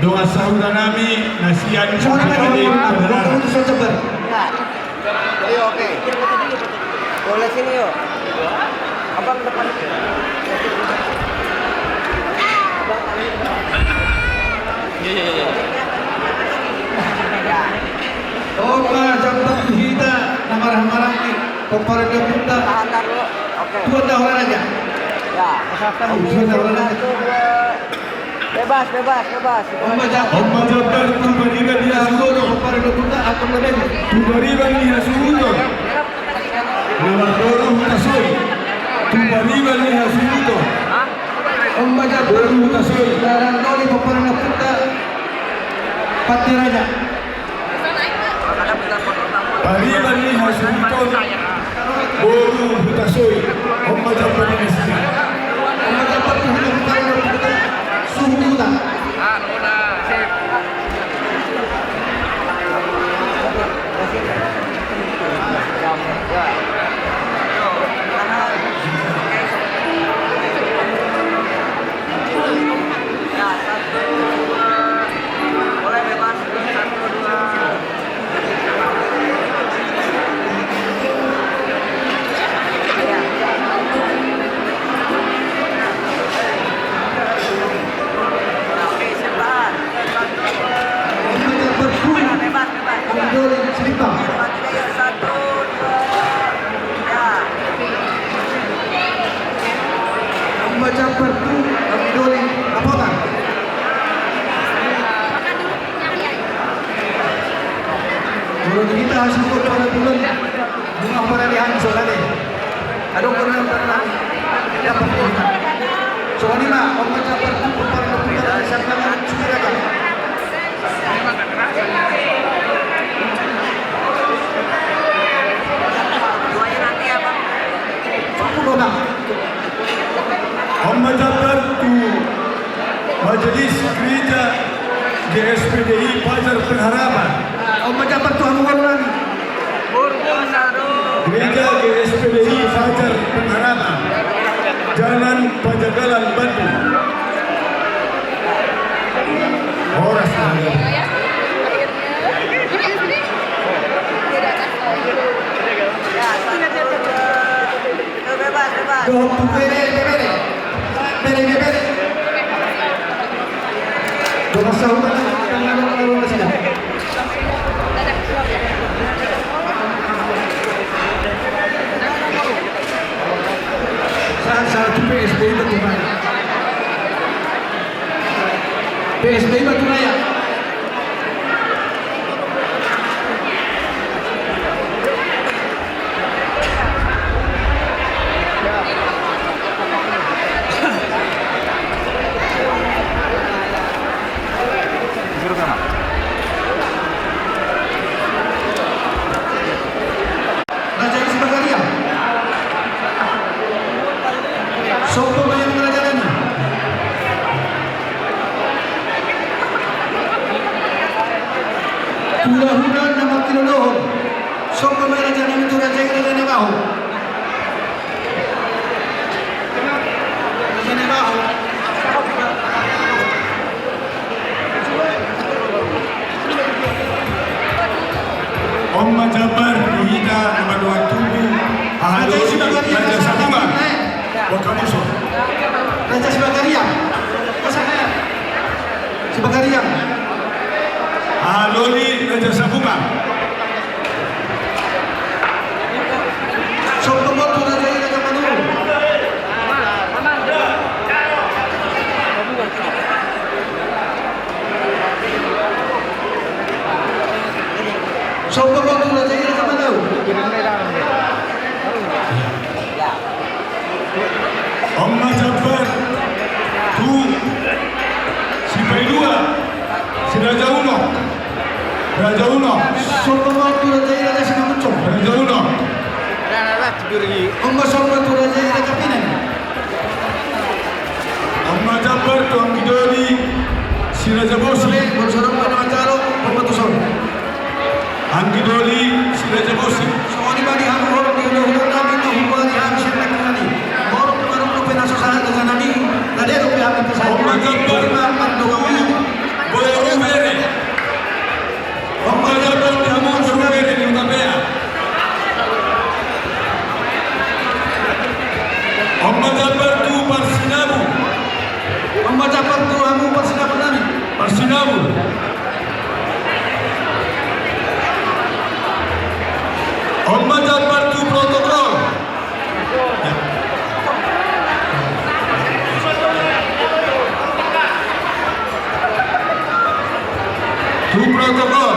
doa saudara nami nasihat Semua nama kami Bapak untuk saya cepat. Ya. Ayo oke. Boleh sini yuk. Abang depan. Iya. Ya. Opa cepat kita marah-marah nih. Komparan dia punta. Tahan dulu. Oke. Dua tahunan aja. Ya. Dua tahunan aja. Bebas. Omba Jafar. Omba Jafar tu berikan dia Solo komparan dia punta akan lebih. tu berikan dia suruh nama doru tasoi tu berikan dia suruh Omba Jafar. doru tasoi Dan Doli komparan dia punta. Pati Raja. berikan dia suruh doru tasoi Omba Jafar ini Omba Jafar tu hanya komparan dia punta. Suhu punta. Doli Selipang. Omba Jafar tu Doli Lapotan. Menurut kita syukur pada bulan bunga pada di Hanso tadi. Ada pernah dapat kita. Soal lima Omba Jafar tu pada kita siapa yang sekirakan. Omba Jafar tu Majelis Gereja GSPDI Fajar Pengharapan Omba Jafar tu hamuan lagi. Gereja GSPDI Fajar Pengharapan Jalan Pajagalan Bandung Horas Bebas. Doa bere. Doa sahur yang lalu di sini. Saat PSBI Batu Raya. PSBI Batu Raya. Raja Isbagaria. Sopo banyak kerajaan ini. Hula nama Kilolohon. Sopo kerajaan itu raja kerajaan Nebaho. Raja Nebaho. Omba Jafar Hida Nama Doa Tubuh Ahadoli Raja Sabunga Wakamuso Raja Sibagaria. Sibagaria. Ahadoli Raja Sabunga Sopo moto raja ini raja Manuru. Sopo moto raja ini raja Manuru. Omba Jafar Tu Sipai Dua Si Raja Uno Sopo moto raja ini raja Simamuncong. Raja Uno Omba sopo moto raja ini raja Pinan. Omba Jafar Tu Angidoli Si Raja Bosi Borsorong pada Macaro, Pematuson. Angidoli Si Raja Bosi Soal bagi hamu orang di undang nabi tu hubungan yang siapa kali. Orang baru penasaran dengan nabi. Tadi aku pihak pesawat. Omba Jafar Lima empat dua. Boleh bersinabung. Membaca kartu protokol. Ya. Tu protokol.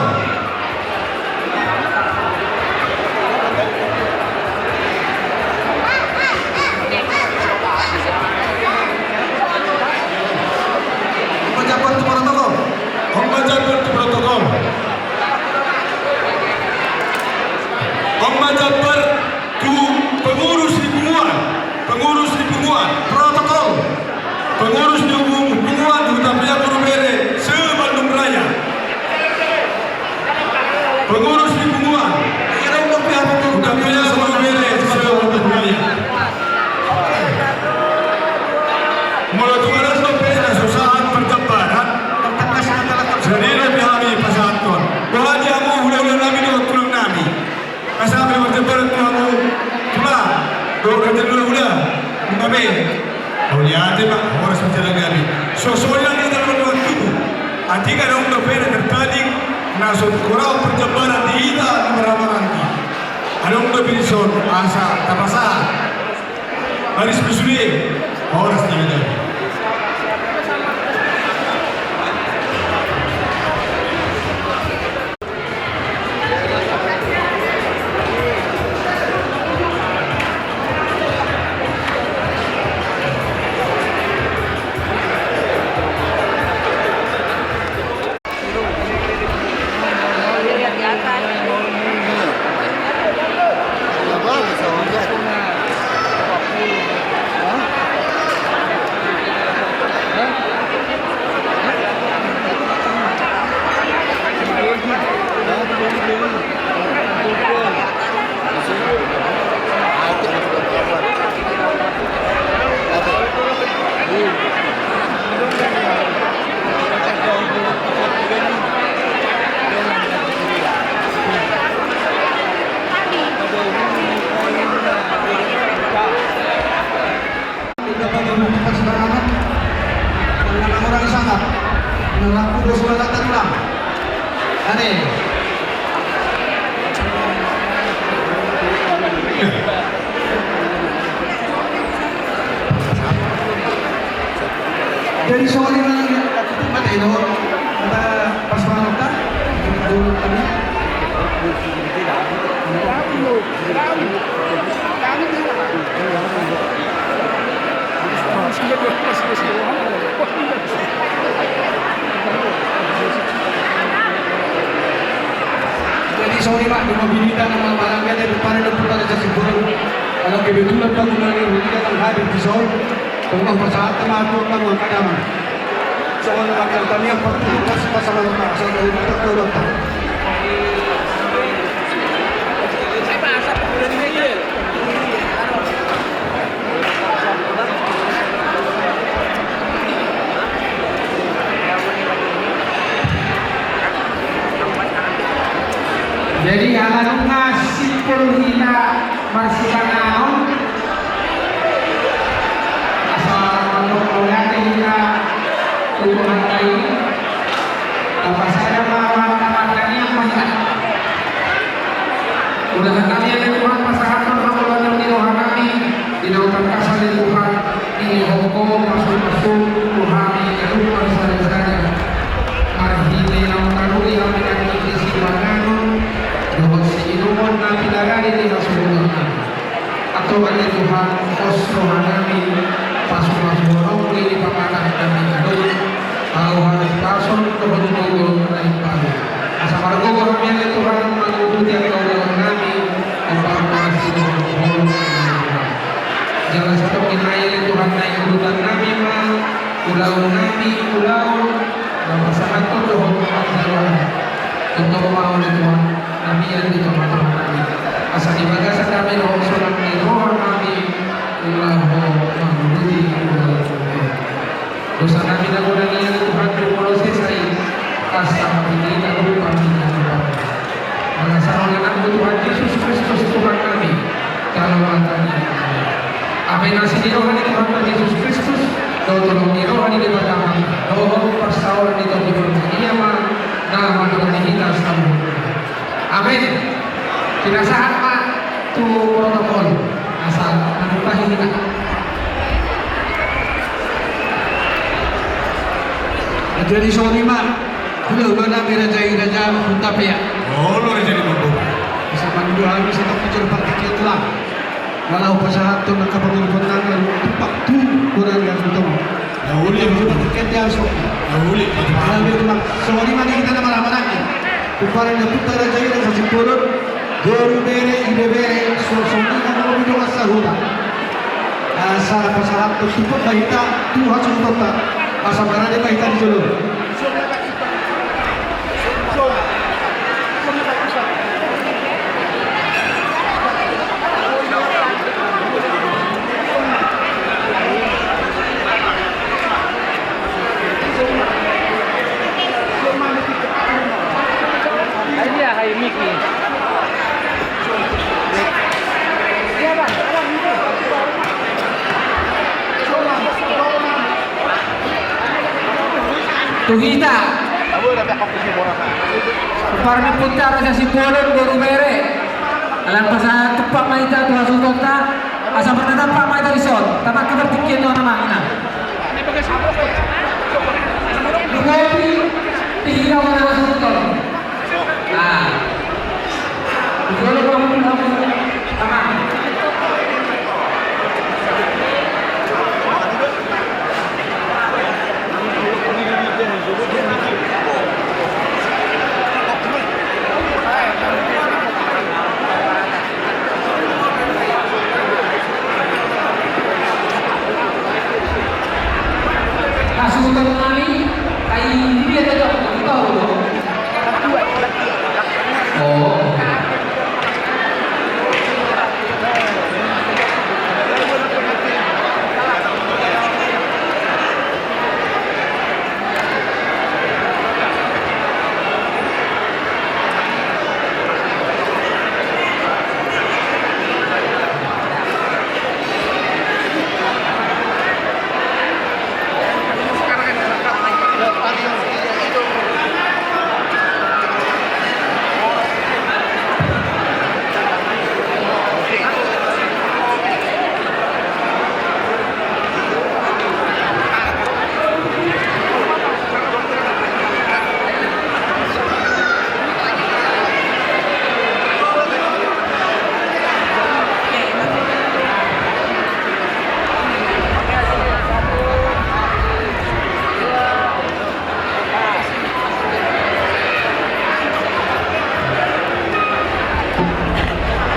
Membaca kartu protokol. Membaca kartu protokol. Membaca kartu pengurus lingkungan. Pengurus lingkungan. Protokol. Pengurus lingkungan Hutapea Kurubere se-Bandung Raya. Pengurus lingkungan Kira umur pihak Hutapea Kurubere se-Bandung Raya. Mulai tumaras pena susahan pertempuran. Jadi lebih kami pasatkan. Bahwa dia mau udah nabi dua kulung nabi. Kasih pertempuran kamu cuma dua kali dulu udah nabi. Oh ya, dia pak harus berjalan nabi. Soalnya dia dalam dua tubuh. Antika ada udah pena tertadik. Nasut kurang pertempuran di ida meramaranti. Ada udah pinson asa tapasa. Haris besuri harus dia. Jadi soalnya mata itu kata pas banget kan dulu tadi. Jadi sorry Pak, di mobilitas nama barangnya dari depan ada putar jasa burung. Kalau kebetulan bangunan ini kita hadir di Seoul, tengah pesawat tengah turun kadang. Soalnya bakal kami yang perlu kasih pasangan asal dari kita. Jadi akan ngasih kita masih kanal asal menolak kita tujuan ini apa saya melakukan yang banyak udah kami yang Tuhan pasangan perbuatan di doa kami di dalam kasar di Tuhan ini hukum masuk Tuhan yang luar saja mari kita mengalami yang menjadi isi bangun bahwa sinuman na pinagani di Rasulullah atau oleh Tuhan kosrohan kami pasung-pasung ini pangkalan kami adul kalau harus pasung kebetulan naik pagi asal margo kami oleh Tuhan mengikuti yang kaulah kami mempermasi dengan jangan satu kinai Tuhan naik urutan kami pulau dan pasangan itu untuk mau Tuhan kami yang di teman-teman kami asal ibadah kami roh sholat di roh kami ulahu menguruti dosa kami dan kurangi yang Tuhan berproses saya kasih ini dan lupa mengasah oleh nama Tuhan Yesus Kristus Tuhan kami kalau kami apa yang nasi di rohani Tuhan Yesus Kristus kau tolong di rohani di pertama roh persawaran itu Amin. Sinasahan Pak tu protokol asal mengupahi kita. Jadi sorry Mak, hula na raja punta pia. Oh, lo jadi mampu. Bisa pandu habis atau kecil partikel lah. Walau pasahat tu nakapagulpuntan ng tupak tu kurang yang betul. Nahuli Yung mo. partikel dia so. Nahuli. Alam mo lang, sorry man kita na malaman natin. Kung parang napunta na dyan sa sipulot, Guru bere, ibe bere, so hindi na mo binukas sa hula. Sa pasahat tu tupak bahita, tuhat sa utota. Asam karena bahita di jalur. Ini ya kayak Mickey. Tuhita. Para napunta sa sipulot, Guru bere. Alam pa sa tupak mahita, tuha sutota. Asa pernah mahita risot. Tamak kebertikian doang nama ina. Ngopi, tinggal mana sutota. Ah. Kalau kamu tamam. Asutan kami, kayak dia tidak tahu. Oh.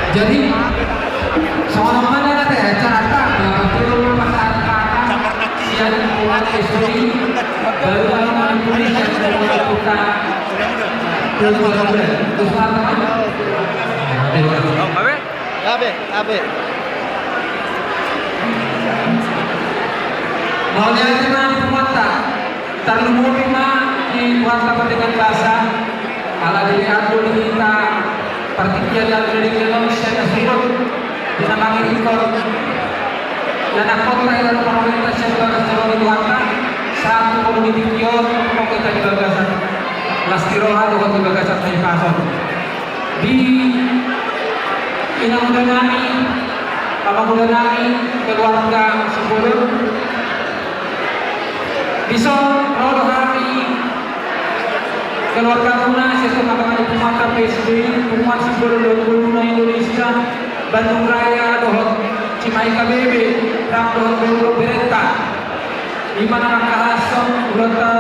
Jadi sama-sama ada carata bahwa seluruh masyarakat yang membuat istri baru Indonesia sudah melakukan Maunya dengan pemata terlumuri di kuasa dengan bahasa ala dilihat dulu kita particular dari Indonesia tersebut dinamai ikor dan akota dalam pemerintah sebagai seluruh luar satu politik yon kita di bagasan lastiroha atau di bagasan dari pasar di inangdanani pamagudanani keluarga sebelum bisa rodo hari keluarga Tuna sistem kabangan Pemata PSB Pemuat Simbol Luna Indonesia Bandung Raya Dohot Cimahi KBB Ram Dohot Belo Berenta Lima nama kahasong Urata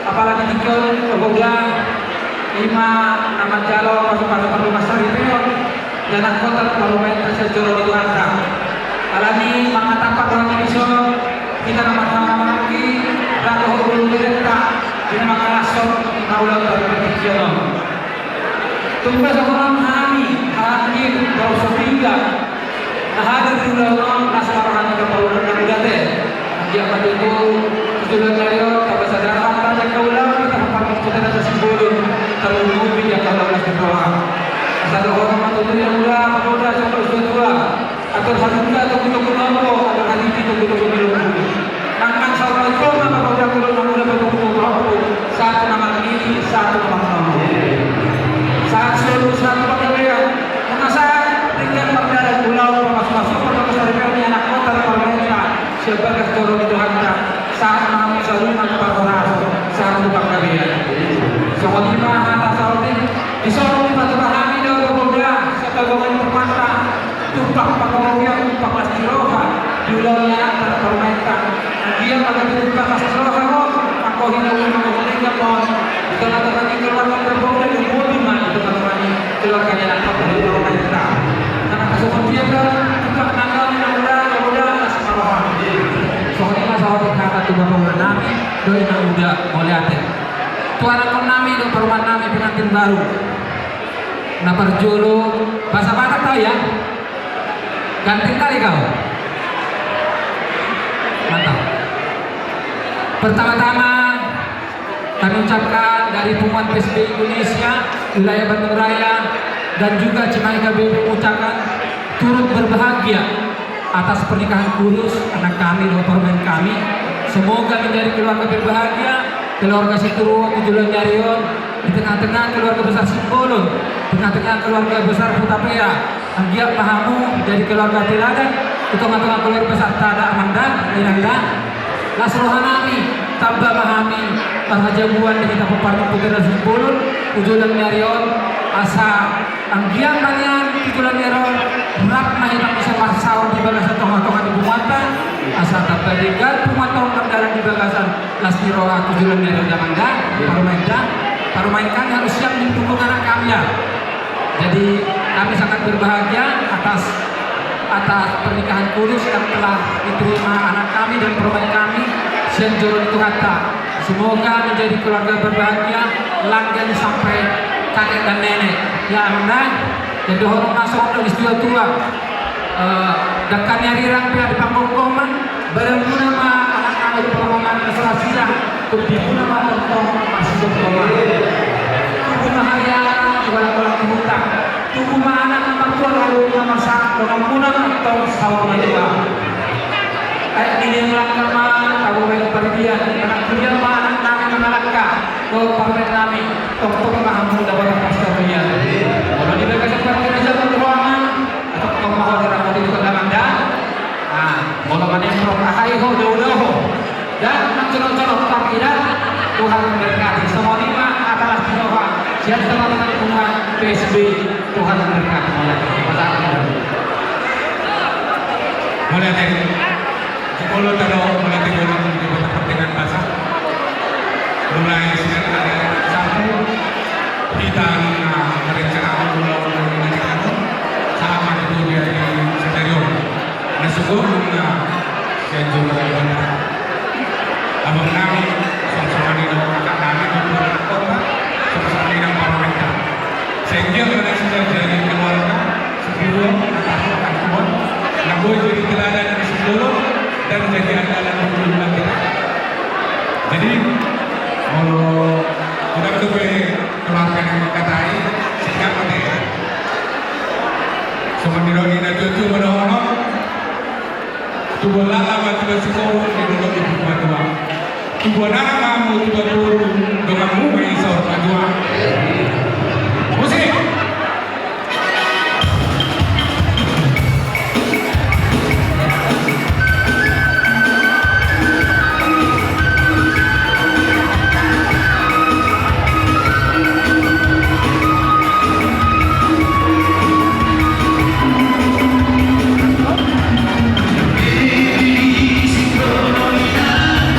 apalagi dikon Kebogla Lima nama jalo Masuk-masuk rumah sari peon dan kota Parlemen Sejoro di Luanda alami mga tapak orang Indonesia kita nama lagi Ram Dohot Belo Berenta Lima nama kahasong Naulah berpikir tugas orang kami hadir baru sehingga hadir dulu orang nasaran keperluan yang berada dia itu sudah tayo kabasadaran tanya kaulah kita hampa kita ada simbol terlebih yang kalau nak berdoa asal orang matutup yang mula pemuda sampai usia tua atau hadita atau kita berdoa atau haditi atau kita berdoa nangkan saudara itu apa pemuda pemuda berdoa satu nama ini satu nama saat seluruh bapak nami doi na udah moliate. Tuan akon nami do perumahan nami pengantin baru. Na perjolo bahasa Batak tahu ya? Ganteng kali kau. Mantap. Pertama-tama kami ucapkan dari Pemuan PSB Indonesia wilayah Bandung Raya dan juga Cimahi KBP mengucapkan turut berbahagia atas pernikahan kudus anak kami dan permen kami. Semoga menjadi keluarga berbahagia, keluarga Situruo Kujulan Jarion di tengah-tengah keluarga besar Simbolon, tengah-tengah keluarga besar Putapea, Anggiat Mahamu jadi keluarga Teladan, di tengah-tengah keluarga besar Tada Amanda, Inanda, Lasrohanami, Tabba Mahami, Parhajabuan di kita Peparno Putera Simbolon, Kujulan Jarion, Asa Anggiat Malian, Kujulan Jarion, Rak Mahitang bisa Marsau di bagasan tongah-tongah di Bumata, Asa Tabba Degat, Pumatong Terdaran di bagasan Lasniroa Kujulan Jarion Jamanda, Parumainkan harus siap mendukung anak kami ya. Jadi kami sangat berbahagia atas pernikahan kudus yang telah diterima anak kami dan perempuan kami Senjoro itu hatta. Semoga menjadi keluarga berbahagia langgeng sampai kakek dan nenek. Ya amin. Jadi orang masuk di tua-tua. Dekat nyari rakyat di panggung koman berguna nama anak-anak di perempuan keserasian berguna nama tentang masih berkoman. Tubuh mahaya bola-bola hutang. Tubuh anak nomor tua lalu nomor satu nomor atau sawah matua. Ini yang langgar mah tahu baik pergian anak kuliah mah anak kami menalaka ke parmen kami tok mahamu dapat pastorian. Kalau di bagian seperti ini ruangan atau kemauan orang di kota Manda. Nah, kalau mana yang ahai ho jauh-jauh dan mencolok-colok tidak Tuhan memberkati semua lima adalah Tuhan. Siapa teman-teman Tuhan PSB Tuhan memberkati Mulai dari sepuluh tahun mulai dari kepentingan bahasa mulai sekarang ada satu kita merencanakan pulau dengan sama itu dia di stadion. Nah sebelumnya saya juga abang kami sama-sama di kakak kami di kota sama-sama di parlemen. Sehingga pada sudah jadi keluarga sebelum akan kebun, namun jadi teladan di sebelum dan jadi andalan untuk kita. Jadi kalau kita betul keluarga yang dikatai sehingga pada semua dironi dan cucu menolong tubuh lama tubuh sekolah di dalam ibu kedua tubuh nama kamu tubuh turun dengan mu isor kedua musik. Sinkronoidad,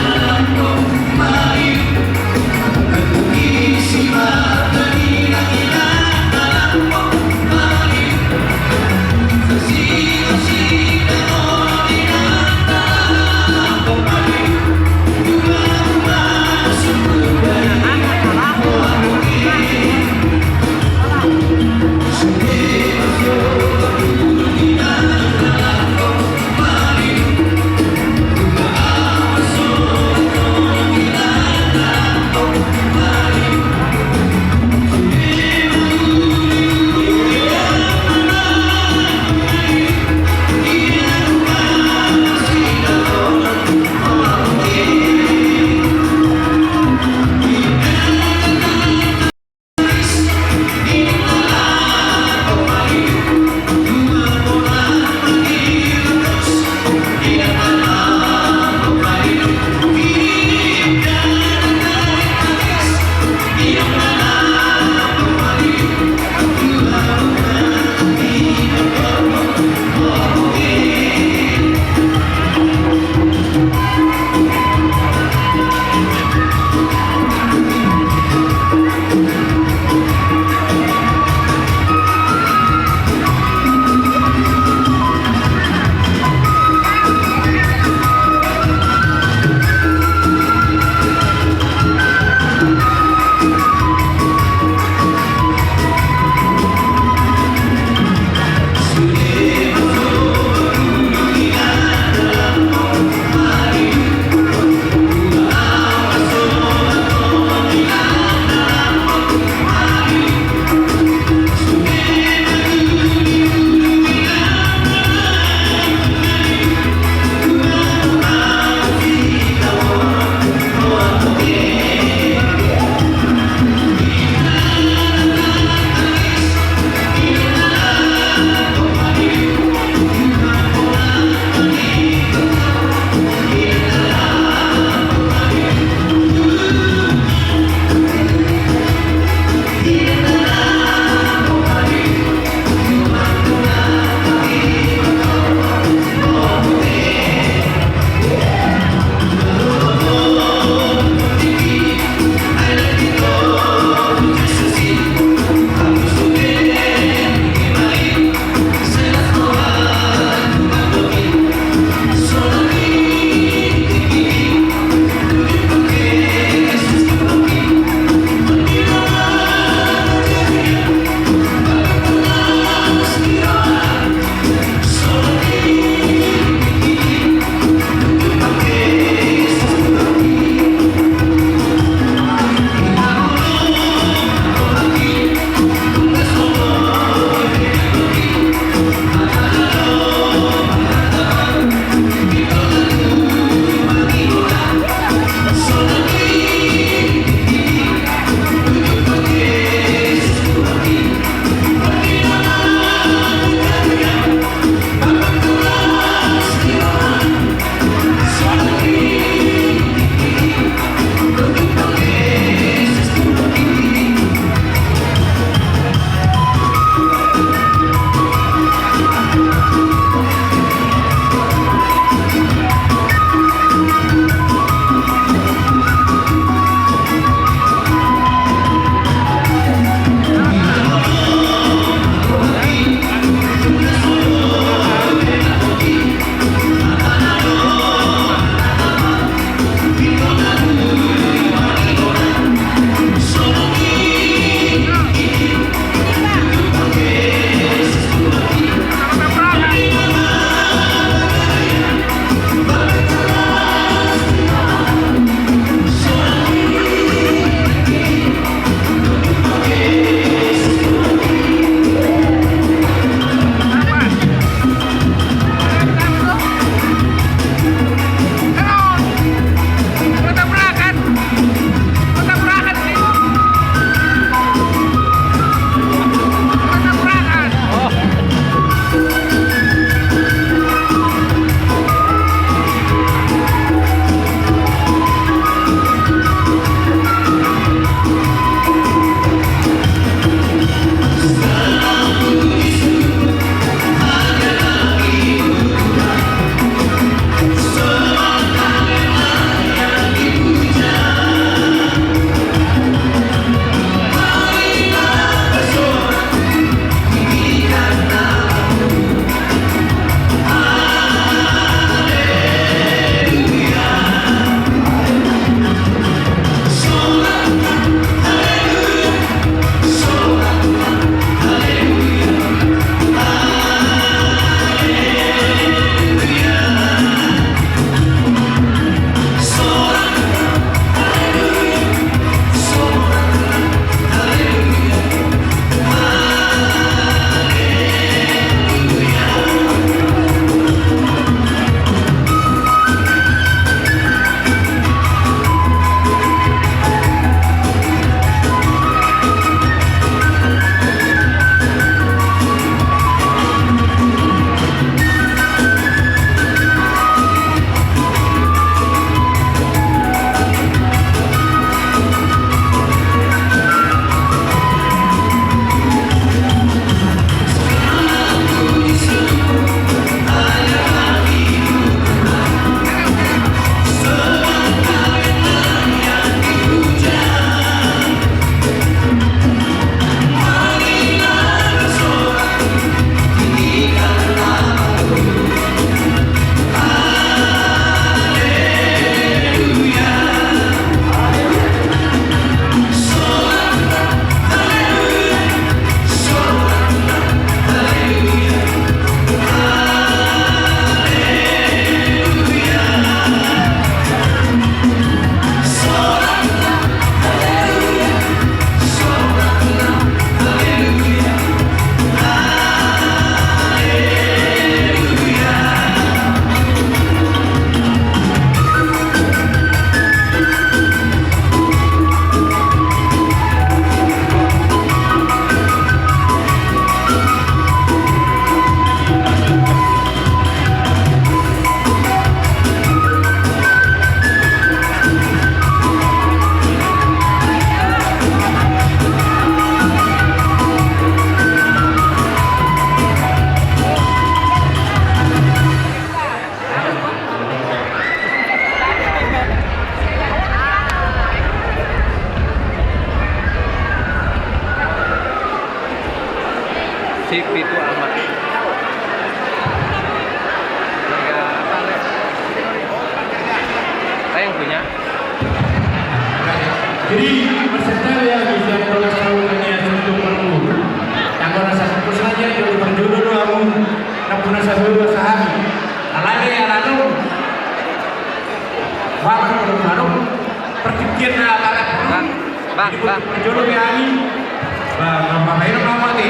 punya. Jadi peserta yang bisa 12 tahun ini untuk berburu. Yang rasa satu saja yang berjudul kamu tak pernah satu sehari. Alai ya lalu. Bapak baru pertikir na para Bang. berjudul kami. Bang Mahir Mamati.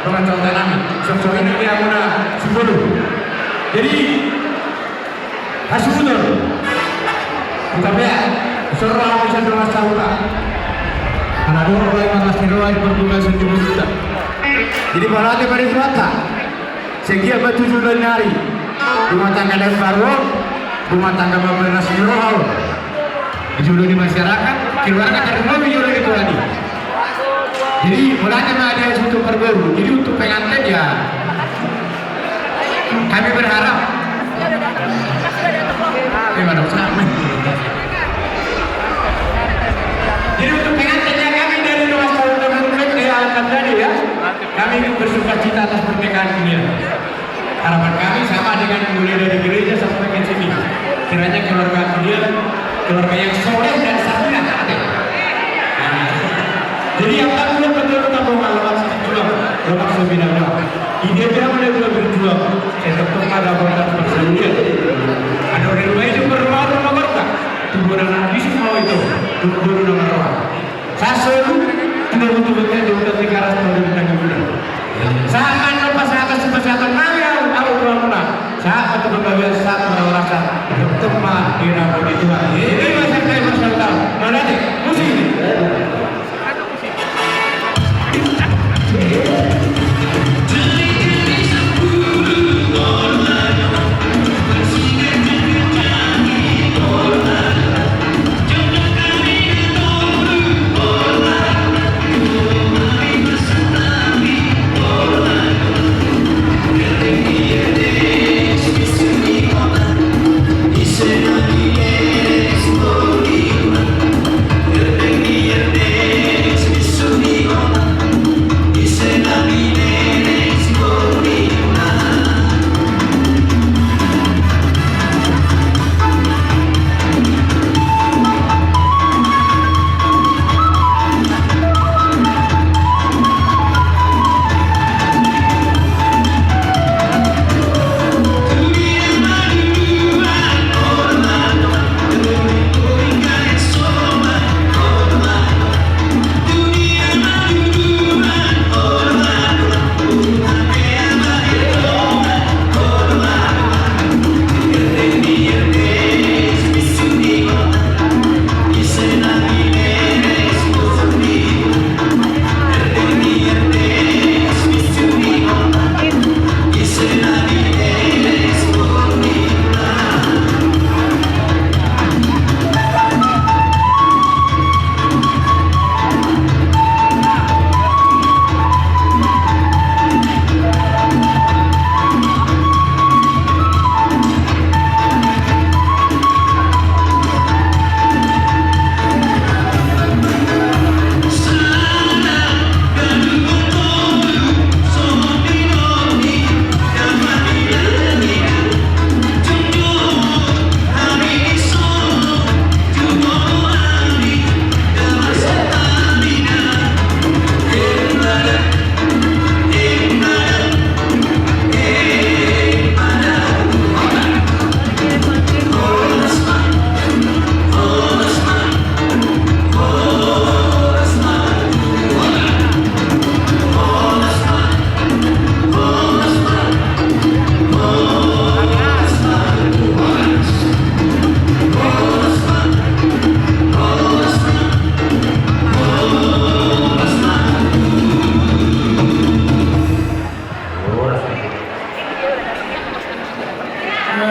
Dengan contoh kami. Sosok ini dia muna 10. Jadi hasil tapi ya seorang bisa 12 tahun lah. Karena dulu mulai matas nilai berbunga 1 juta. Jadi kalau ada pada suata, segi apa 7 bulan hari, rumah tangga dan baru, rumah tangga bebenas nilai, judul di masyarakat, keluarga dari rumah judul itu tadi. Jadi mulai ada untuk berburu. Jadi untuk pengantin ya, kami berharap. Gimana sama? Jadi untuk pengantinnya kami dari luas tahun teman-teman akan tadi ya, kami bersuka cita atas pernikahan dunia. Harapan kami sama dengan mulai dari gereja sampai ke sini. Kiranya keluarga dunia, keluarga yang soleh dan sakinah ada. Jadi yang tak betul kita mau lepas berjuang, lepas sembilan tahun. Ide dia mana juga berjuang. Saya tetap ada kontrak bersendirian. Ada orang rumah itu berumah berkah. Tuburan habis mau itu, tuburan nomor. Saya selalu tidak betul-betul diudah 300 tahun kita guna. Saya akan lepas atas sebesar mana tahu mana. Saya atau berbagai saat merasa tetap mah diramu di Tuhan. Ini masih saya bersaudara. Mana deh? Musik.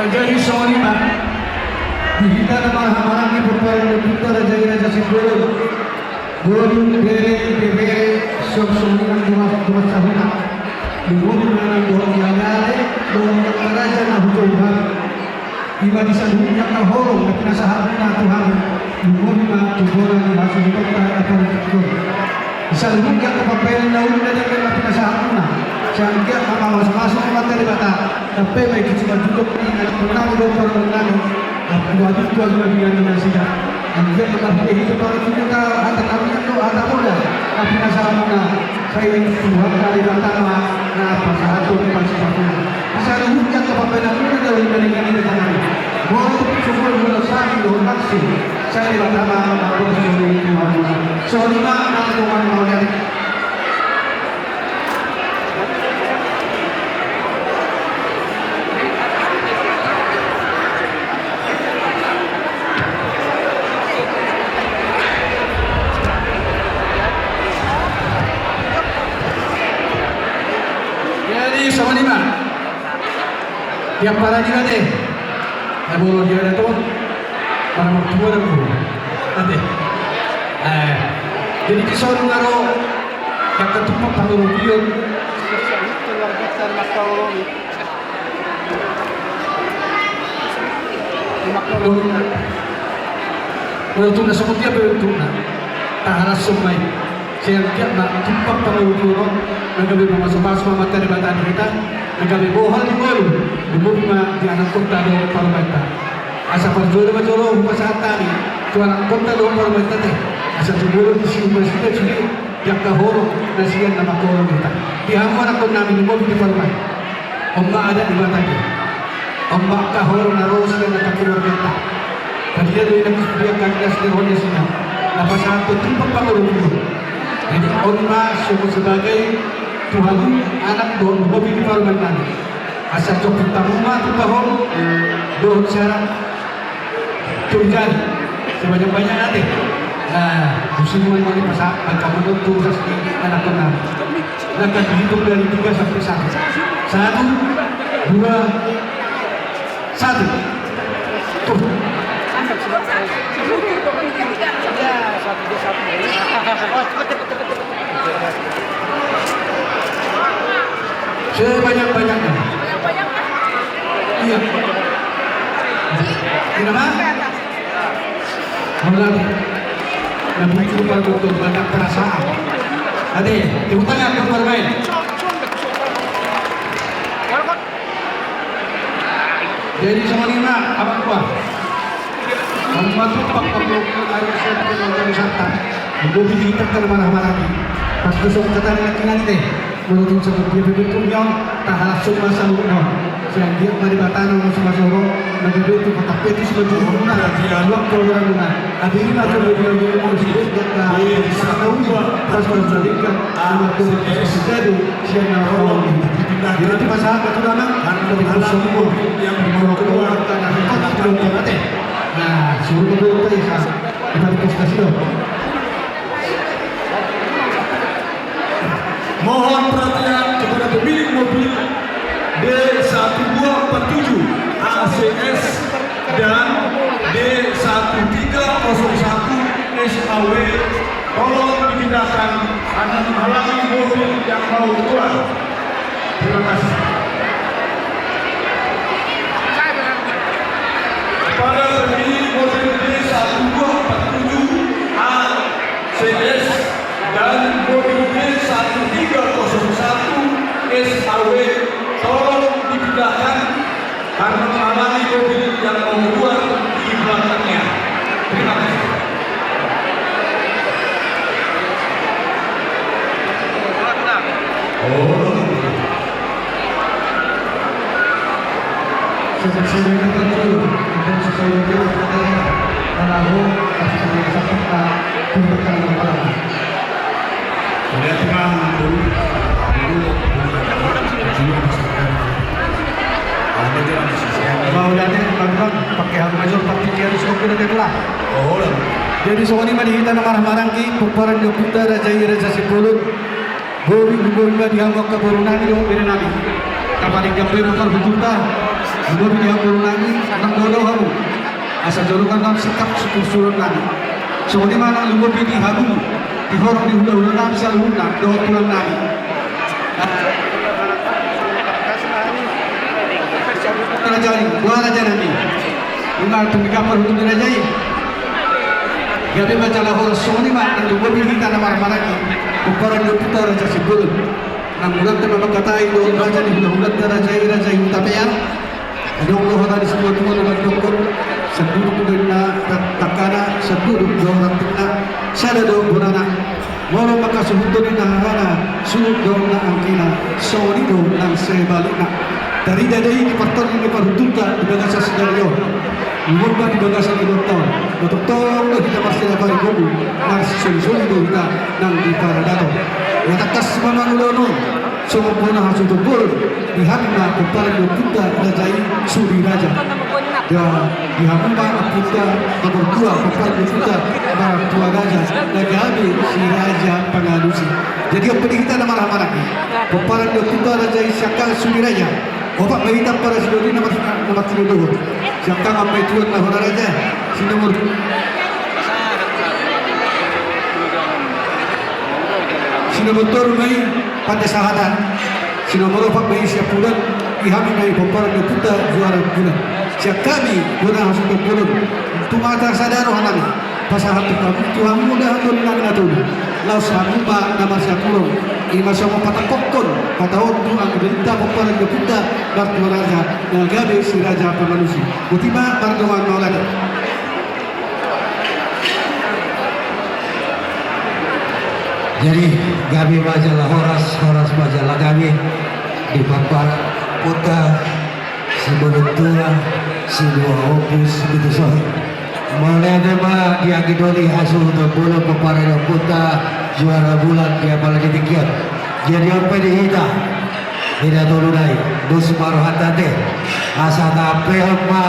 Jadi soalnya kita nama hamarangi berpaling kita raja Sindoro Guru bere sok soalnya dua tahun Lumon dengan dua nyale dua raja na hukum iba di sana na horong na pinasahan na Tuhan Lumon na tuburan ni hasil kota akan itu bisa lumon ka papel na una na pinasahan na sehingga kalau masuk materi bata tapi baik cuma cukup ini pernah udah pernah wajib tuan dengan Indonesia. Dia tetap hidup para kita antara kami itu ada muda. Tapi nasalahnya saya ingin Tuhan dari pertama na pasado masih satu. Bisa ruhnya kepada kita dari ini dengan ini. Mau semua berusaha untuk aksi. Saya pertama harus dari Tuhan. Soalnya Tuhan mau dari sama lima yang para di nanti ya boleh dia ada tuh para mertua dan guru nanti jadi di sana ngaro yang ketupat tahu rupiah luar biasa makroologi. Waktu na seperti apa itu na taharas semai saya lihat na tumpah tahu rupiah nagabi masuk-masuk materi bataan kita nagabi bohal di baru di bumi di anak kota do parmenta asa perjual bajoro pasahat tani tu anak kota do parmenta teh asa jubulu di universitas sini yang kahoro nasian nama kahoro kita di hampa anak kota namin di di parmenta ombak ada di mata dia ombak kahoro naros dan nakapulor kita kerja do yang dia kandas di roda sini lepas satu tempat pangurung jadi ombak sebagai Tuhan anak doon hobi di parman nani asa cok rumah tu tahun doon syarat terjadi sebanyak-banyak nanti musim ini masa kamu tentu pasti anak kenal akan dihitung dari 3 sampai 1 1 2 1 tuh sebanyak-banyaknya. Iya. Kenapa? Mulai. Nabi itu betul banyak perasaan. Ade, tepuk tangan untuk bermain. Jadi sama lima, apa kuah? Membantu pak air seperti organisasi. Mengobi kita ke marah-marah. Pas besok kata nanti. Menurut seperti begitu yang tak langsung masa lupa. Saya dia mari batana masuk masuk negeri itu tapi itu sebagai guna dialog program guna. Ada ini macam lebih musik kita tahu pas menjadikan anak itu jadi siapa orang ini. Jadi masalah itu nama dari semua yang mengeluarkan anak belum mati. Nah, suruh betul kita diskusi. Mohon perhatian kepada pemilik mobil D1247 ACS dan D1301 SAW. Tolong dipindahkan karena menghalangi mobil yang mau keluar. Terima kasih. Pada pemilik mobil D1247 ACS dan mobil D1301 SAW tolong dipindahkan karena menghalangi mobil yang mau keluar di belakangnya. Terima kasih. Sesuai dengan itu dan sesuai dengan menahu sesuai serta pembentukan kepala. Sudah tenang dulu. Maulannya bang pakai hal major pakai dia harus kena kelah. Oh, jadi soalnya mari kita marah-marah ki peperan yo putra raja Sipulut. Bori di hangok ke borunani do berenani. Kapali gambar motor bejuta. Bori di hangok borunani nang dodo hamu. Asa jolukan nang sikap sukur nani. Soalnya mana lu di hamu. Di horong di hula-hula nang saluna do tulang nani. Rajai, dua raja nanti. Ingat tumika perhukum dirajai. Gabi baca lahor soni mak dan dua kita nama maraki. Ukuran dua kita raja Sipulut. Nang bulan tu memang kata itu raja di bulan rajai tapi yang ada Allah tadi semua dengan dokter seduduk dina takana seduduk dorang tina sadado bunana moro maka suhuto dina hana suhut dorna angkina sonido nang sebalina dari dadai di parton ini parhutulta di bagasa sedario lumba di bagasa di doktor doktor kita pasti dapat ibu nang soli do kita nang di paradato yatakas mamanulono sumupuna hasutupur di hamna kepala kita rajai suri raja ya di hamna kita berdua kepala kita berdua raja nagabi si raja pengalusi jadi apa kita nama lagi kepala kita rajai syakal suri raja opak berita para sudari nomor 32 syakal sampai tuan lah raja si nomor Sinamotor may pandasahatan Sinamoro pak may siya pulan ihami na ipamparan na puta juara bulan siya kami guna hasil pulun tumata sa daro hanami pasahat kami Tuhan mudah hatun namin natun laos hanuba nama siya pulun ima siya mapatakokon patawad Tuhan berita pamparan na puta bartu raja na gabi si raja pamanusi utima bardoan maulada. Jadi gabi majalah horas majalah gabi di pampar putra si tua si dua opus gitu soh mulai dema dia gidoli hasil untuk bola pamparan putra juara bulan dia bala ditikian jadi apa dihita tidak dulu naik dus baru hatate asa tape ma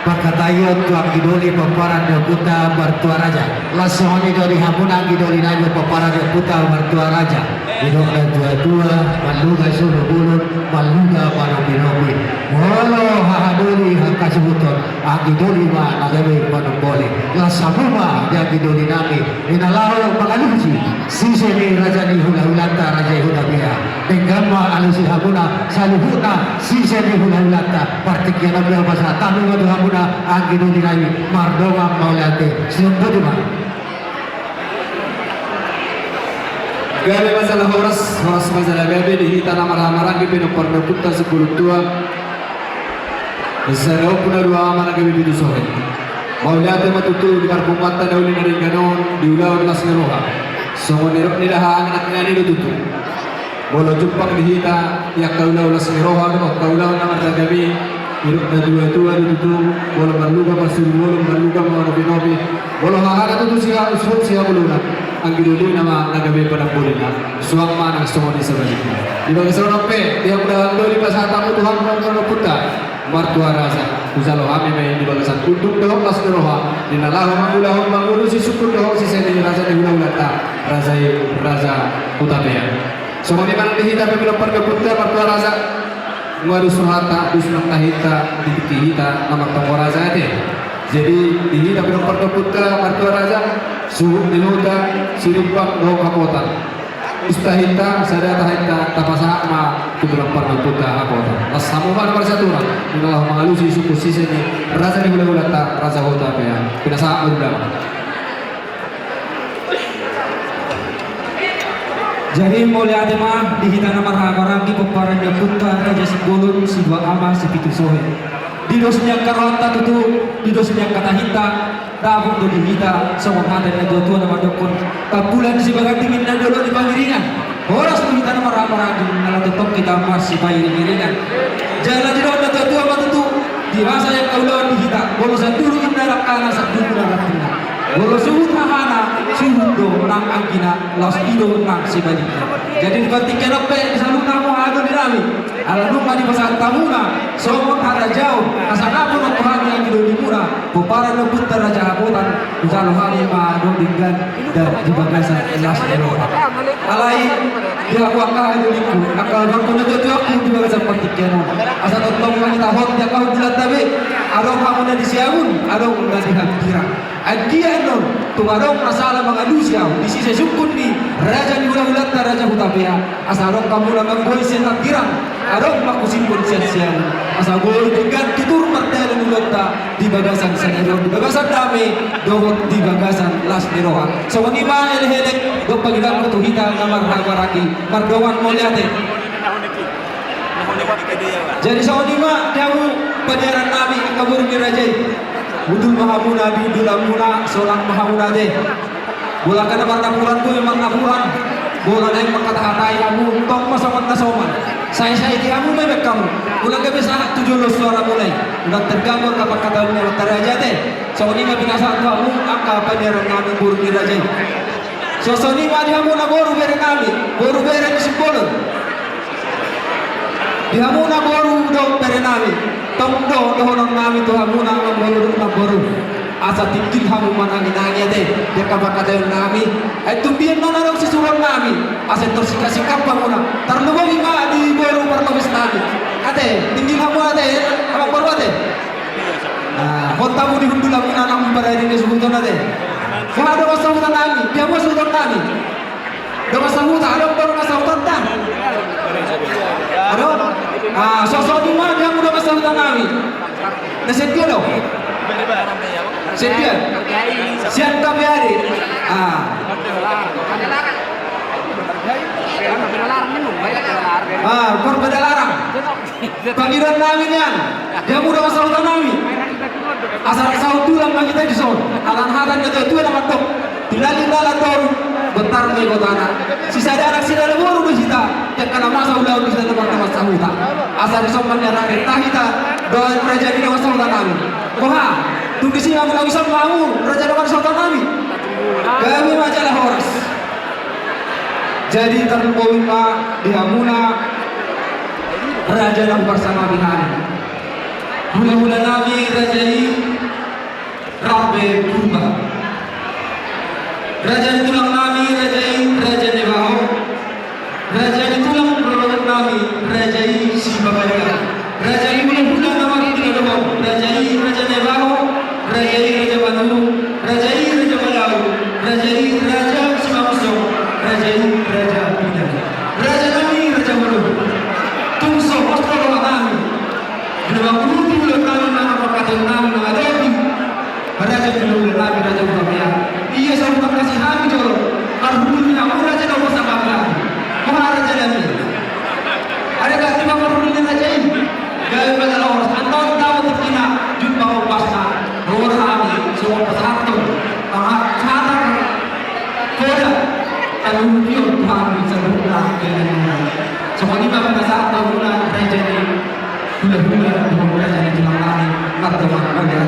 Pakatayot tu ang gidoli pamparan de puta bartua raja. Lasoni dari hamuna gidoli najo pamparan de puta bartua raja. Idok na tua maluga suru bulun maluga para binobi. Walo hahadoli hakasibuton ang gidoli ma nagabi panumboli. Lasamuma dia gidoli nami inalaw pangalusi. Siseni raja ni hula-hulanta raja hula-bia. Denggama alusi hamuna saluhuna siseni hula-hulanta. Partikya na bia basa tanong adu hamuna angin dinami mardoma maulate sembodima gabe masalah horas masalah gabe di tanah marah-marah gabe no porno putta 10 tua Zero puna dua mana gabe bidu sore maulate matutu di parpumata dauli nari ganon di ulau las neroha songo nerok nidaha anak ngani dututu bolo jupang dihita yak kaulau las neroha no kaulau nama gabe Iruk na dua itu bolong berluga pasir bolong berluga mau nobi bolong ada tu siapa usul siapa bolong anggi dulu nama nagabe pada boleh suang mana semua di sebaliknya di bagian sana pe dia udah doli pasar tamu Tuhan mau puta martua rasa usalo kami main di bagian untuk doang pas doang di nalah mangulu si syukur doang si saya di rasa di ulata raza puta pea semua di mana dihita pe bilang pergi puta martua rasa Ngadu surhata, dusnang tahita, dikihita, nama tonggo raja ate. Jadi dihita pinopar putra martua raja, suhuk dinuta, sirupang doh kapotan. Ustahita, sada tahita, tapasa ma, pinopar putra kapotan. Las samuha nomor satu orang. Inilah mengalusi suku sisi ini. Raja ni hula-hulata, raja hota pea. Pinasa udama. Jadi mulai ada mah di hitana marah-marah di peparan dia putra raja sebulun si dua ama si pitu sohe. Di dosnya karota tutu, di dosnya kata hita, dabuk do di hita, semua ada yang dua nama dokon. Kapulan si bagang tingin na dulu di pangiringan. Horas di hitana marah-marah di dalam tetap kita masih pangiringan. Jalan di dalam tua ama tutu, di masa yang kaulah di hita, bolo saduru indarak kana saduru indarak tina. Bolo suhut mahana, suhut do nang angkina, los ido nang sebaliknya. Jadi ketika nope selalu kamu ada di rami, ala lupa di pasar tamuna, somong ada jauh, asal pun Tuhan yang hidup di murah, pupara nebut raja apotan, usaha hari ma dongdinggan dan di bagasan elas eropa. Alai dia wakah itu liku, akal waktu itu aku di bagasan pertikian. Asal tolong kita hot dia kau bulat tabe, adong kamu di siamun, adong di hampira. Adia non, tumarong masalah mengalusia, di sisi sukun ni raja di ulat raja hutapea, asal kamu lang boy siya girang, adong makusimpun siya, asal boy dengan titur martel mulata di bagasan sanero, di bagasan dami, dohot di bagasan las neroha. So wani ma elhelek do pagilang ko tuhita nga marhagaraki, mardawan molyate. Jadi sa wani ma daw padaran nabi ang kabur ni raja. Udul mahamuna diudul amuna seorang mahamuna deh. Bola kana marnapuran ko yung marnapuran. Bola na yung magkatahatay amu tong masaman na soman. Saya di amu may kamu. Ulang gabi sa 7 suara mulai. Ulang terganggu kapag kataon niya mataraja deh. So ni nga binasa ko amu angka panirang namin guru ni raja. So ni ma di amu na guru bere kami. Guru bere disipolon. Di amu na guru do bere nami. Tong do dohonang nami to amu na guru. Asa tinggi hamu mana ninangnya deh dia kabar kata yang nami tumbian mana dong sisuran nami asa tersikap pamuna tarluwa lima di baru pertobis nami ate tinggi hamu ate apa baru ate nah kota mu dihundul hamu nanam berada di sebutan ate kau ada masa hutan nami dia mau hutan nami ada masa hutan ada baru masa hutan tan ada sosok di mana dia udah masa hutan nami nasetia dong Setia, siap kami hari. Berbeda larang. Panggilan nami nian, dia mudah masalah hutan nami. Asal sahut tulang bagi kita di son. Alan-alan itu nama tok. Dilali dalam toru, bentar nih kotana. Sisa ada anak sila baru bersita. Jangan masa ulah bisa tempat masa hutan. Asal somannya rakyat kita doa kerajaan di masa hutan nami. Koha. Tunggu sini aku lagi sama kamu, Raja Dewan Sultan kami. Kami majalah horas. Jadi terlalu di Hamuna Raja yang bersama Bihari. Hula-hula Nabi Raja ini Rabbe Purba. Raja tulang Nabi Raja ini Raja Dewaho. Raja tulang produk Nabi Raja ini Sibabaya. Raja ini hula-hula nama kita Dewaho. Raja ini Raja Dewaho. Raja ini Raja Bandung, Raja ini Raja Malau, Raja ini Raja Simamuso, Raja ini Raja Pindah, Raja kami Raja Malu, Tungso Ostro kami, dua puluh bulan kami nama perkataan kami nama Dewi, Raja Pindah kami Raja Utama, iya sama kasih kami jauh, karena aku Raja kau bersama kami, Maharaja kami, ada kat lima puluh Raja ini, gaya pada orang, anton tahu terkena jumpa pasca. Orang kami semua pesatu, cara koda, aluminium kami sebuah dengan semua ini pada saat tahunan raja ini hula-hula dengan raja yang jelang kami berteman pada.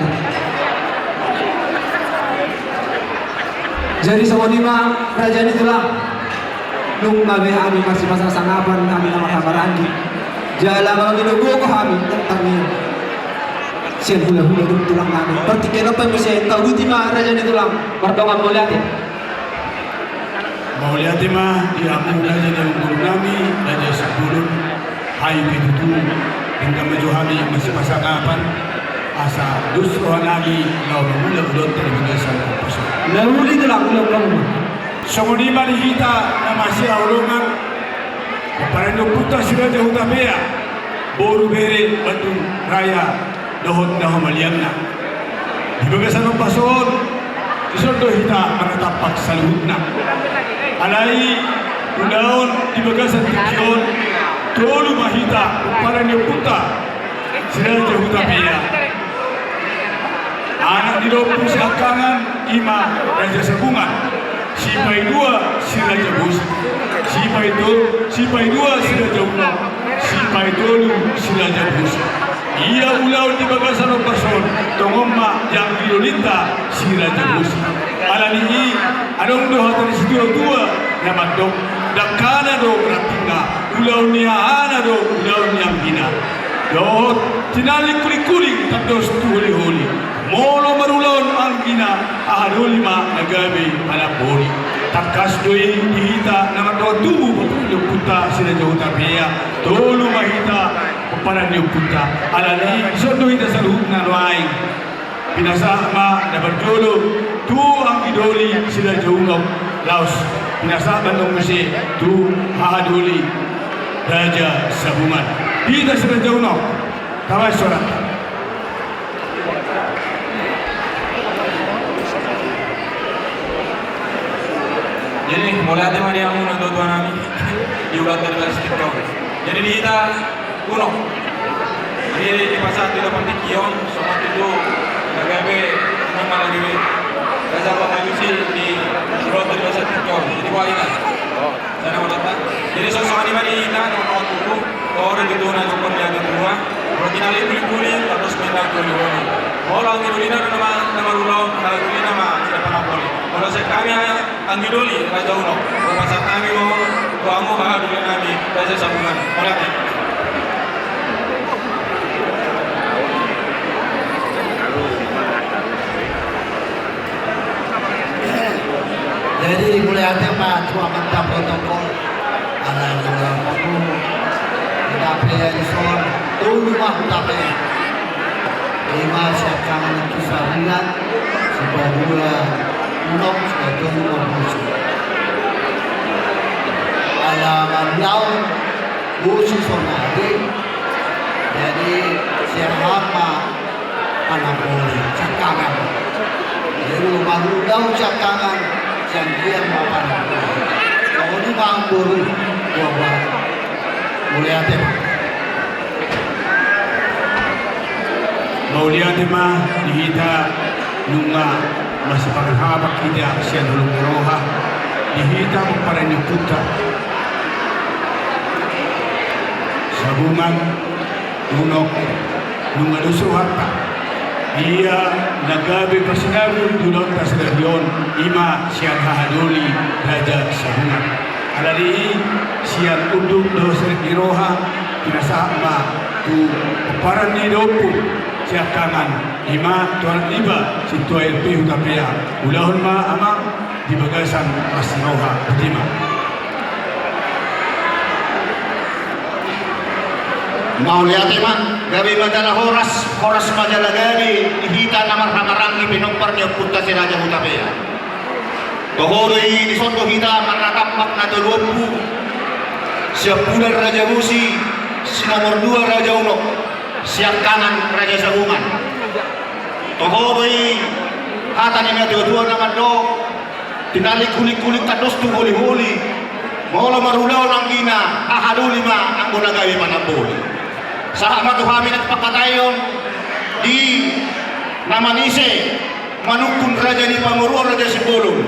Jadi semua ini raja ini telah nunggu kami masih masa sanapan kami nama kabarangi. Jalan kami nunggu kami tentang ini. Sian hula-hula dulu tulang kami. Pertikan apa bisa tahu di mana raja ini tulang. Perdongan mau lihat ya. Mau lihat mah dia amu raja yang guru kami raja sebelum hai itu hingga menjuhami masih masa kapan asa dus roh nabi lau mula ulun terbiasa sama pasal. Lalu tulang kamu. Semudi mari kita masih awalungan. Parendo putra sila jauh tapea. Boru bere batu raya. Dohon malianna. Di bagasan ng pason, isondo hita manatapak sa luhut na. Alay, unaon di bagasan tikiyon, tolu mahita para niyo puta, sila jahuta piya. Anak di doon si akangan, ima raja sabungan. Sipay dua sila jabus. Sipay dua sila jabungan. Sipay dolu sila jabus. Ia ulau di bagasan ng pason, tongomma yang dilolita si Raja Bus. Alanihi, anong doha tani si dua naman dong, dakana do ratinga, ulau niya ana do, ulau niyang hina. Dohot, tinalik kuling-kuling, tapos tuhuli-huli. Molo marulon ang hina, ahadulima nagabi panapuri. Takas doi dihita naman do tubuh betul puta sila jauh tapia, tolu mahita para niyo punta alani sondo hita sa luhut na luaing pinasa ma na berjolo tu ang idoli sila jauh laos pinasa bandong musi tu hahaduli Raja Sabungan hita sila jauh kawai surat. Jadi mulai ada mana yang mau tuan kami juga dari stiker. Jadi kita kuno. Jadi di pasar 3 Pantikion sama itu nagabe sana wala. Jadi sosok ni mali na no tuku orang itu na jumpa dia kedua. Kalau kita lihat kulit terus minta kulit. Orang Angidoli nama Rulo, Angidoli nama siapa Napoli. Kalau saya kami Angidoli Raja Uno. Kalau pasal kami mau kamu Angidoli kami Raja Sabungan. Oleh Jadi mulai ada Pak Tua Menta protokol ala orang aku tapi Ison rumah tapi lima sekarang kisah bulan sebuah bulan ulok sebagai rumah musuh alaman laut musuh sonade jadi siapa anak boleh cakangan jadi rumah laut cakangan janjian mapan kalau ini bang buru buah mulai ada Mauliadema dihita nunga mas panghabak kita siya nulong roha dihita mo para ni puta sabungan unok nunga lusuhata iya nagabi pasinarul dulot tasdarion ima siya hahaduli raja sabungan alari siya uduk dosir iroha pinasama tu paparan ni dopu siap tangan ima tuan iba si tua LP utapia ulahun ma ama di bagasan masnoha betima mau lihat emang gabi majalah horas majalah gabi hita namar-namarang di pinopar niya punta si Raja Utapia tohori di sondo hita maratapak na dulupu siap punar Raja Musi si nomor 2 Raja Uno siap kanan Raja Sabungan tohoi hatan ini dua-dua nama do tinalik kulik-kulik kados tu huli-huli maulah marulao nang gina ahaduli ma ang gunagawi manapuli sahabat tuhami nagpakatayon di namanise manukun Raja ni Pamuruan Raja Sipulong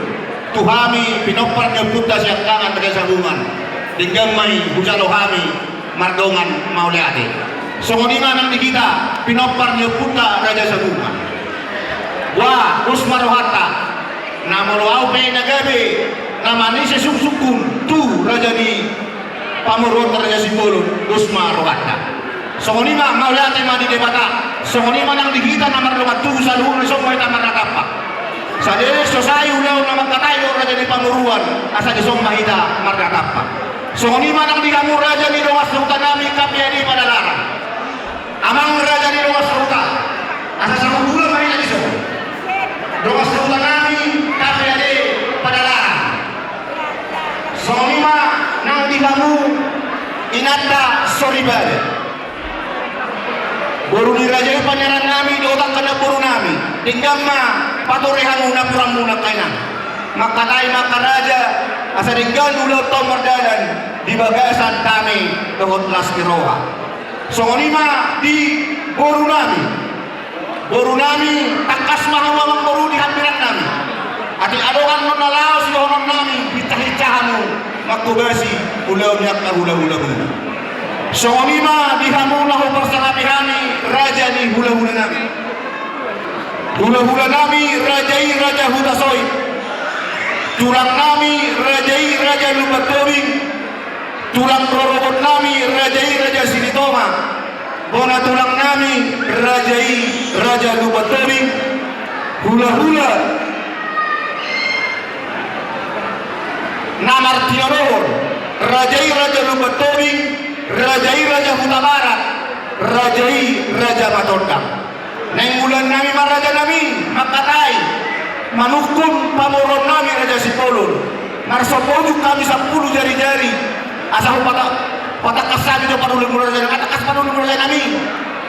tuhami pinopar ng puta siap kanan Raja Sabungan digamay hujalohami mardongan mauliati songonima nang dikita pinopar niyo puta Raja Sabungan wah Usmar Rohata namolo pe nagabi namani si suksukun tu Raja ni Pamuruan Raja Sipulong Usmar Rohata songonima maulate ma di debata songonima nang dikita namar lumat tu sa luhur ni somoy tamar nakapak sa deres sosay ulaw na magkatayo Raja ni Pamuruan asa di somahita marnakapak songonima nang dikamur Raja ni Lumas Rutanami kapyani padalarang amang Raja ni Lumas Rutan asa sa bulan main na diso Lumas Rutanami kapyani padalarang songonima nang dikamu inata soribade boru ni Raja yung panyaran nami diotang ka na boru nami tinggang ma paturehan muna purang muna kayo makatay makaraja asa tinggal ulo tomardalan di bagasan kami dohot las kiroha songonima di boru nami takas mahawamang boru di hampiran nami ati adongan nonalaos si honon nami hitah-hitahamu makubasi ulaw niyak na hula-hula muna songonima di hamulahu persalapihani Raja ni hula-hula nami Raja Hutasoy tulang nami Raja Lubatobing tulang rorobot nami Raja Sinitoma bona tulang nami Raja Lubatobing hula-hula namar tinoror Raja Lubatobing Raja Hutabarat Raja Matondang neng bulan nami maraja nami makatay manukum Pamuruan nami Raja Sipulong narsopojuk kami 10 jari-jari asal patak kasabi do padulun Raja katakas padulun Raja nami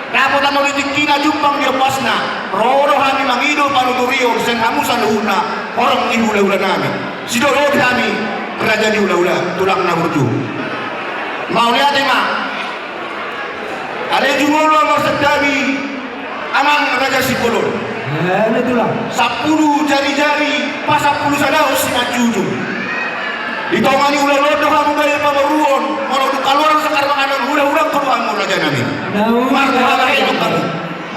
kapot ang ulitik kina jumpang dia pasna roro kami mangido panuturio sen hamusan huna orang ni hula-hula nami sidorod kami Raja ni hula-hula tulang na burju mau lihat ma ada jumolo masadami amang Raja Sipulong itulah 10 jari-jari pas 10 sadaos si majujung Ditongani ulah-ulah kamu gaya pamaruon. Mau keluar sekarang anak ulah-ulah keluar mu raja nami. Marko halah hidup kamu.